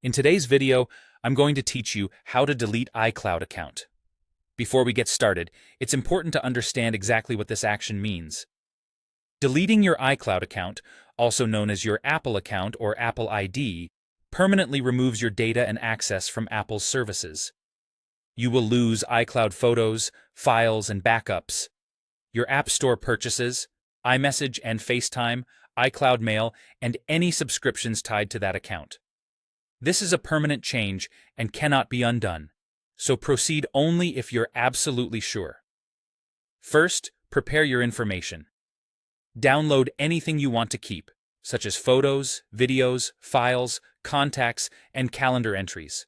In today's video, I'm going to teach you how to delete iCloud account. Before we get started, it's important to understand exactly what this action means. Deleting your iCloud account, also known as your Apple account or Apple ID, permanently removes your data and access from Apple's services. You will lose iCloud photos, files, and backups, your App Store purchases, iMessage and FaceTime, iCloud Mail, and any subscriptions tied to that account. This is a permanent change and cannot be undone, so proceed only if you're absolutely sure. First, prepare your information. Download anything you want to keep, such as photos, videos, files, contacts, and calendar entries.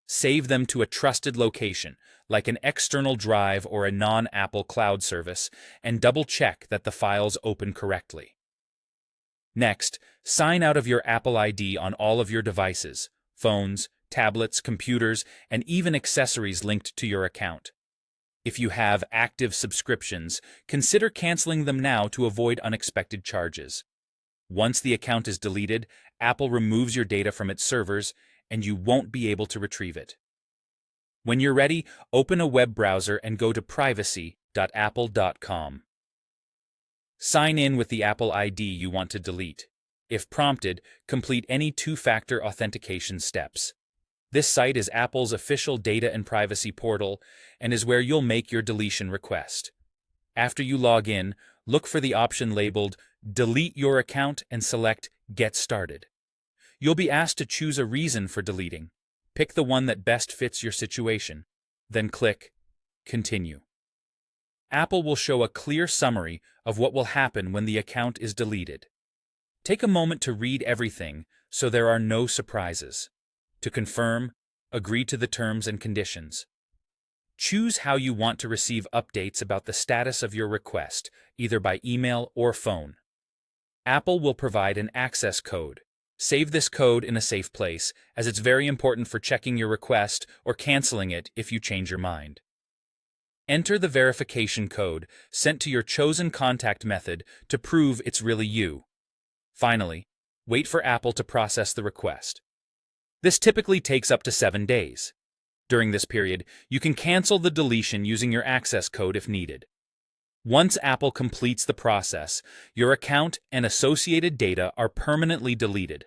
Save them to a trusted location, like an external drive or a non-Apple cloud service, and double-check that the files open correctly. Next, sign out of your Apple ID on all of your devices, phones, tablets, computers, and even accessories linked to your account. If you have active subscriptions, consider canceling them now to avoid unexpected charges. Once the account is deleted, Apple removes your data from its servers, and you won't be able to retrieve it. When you're ready, open a web browser and go to privacy.apple.com. Sign in with the Apple ID you want to delete. If prompted, complete any two-factor authentication steps. This site is Apple's official data and privacy portal and is where you'll make your deletion request. After you log in, look for the option labeled Delete Your Account and select Get Started. You'll be asked to choose a reason for deleting. Pick the one that best fits your situation, then click Continue. Apple will show a clear summary of what will happen when the account is deleted. Take a moment to read everything so there are no surprises. To confirm, agree to the terms and conditions. Choose how you want to receive updates about the status of your request, either by email or phone. Apple will provide an access code. Save this code in a safe place, as it's very important for checking your request or canceling it if you change your mind. Enter the verification code sent to your chosen contact method to prove it's really you. Finally, wait for Apple to process the request. This typically takes up to 7 days. During this period, you can cancel the deletion using your access code if needed. Once Apple completes the process, your account and associated data are permanently deleted.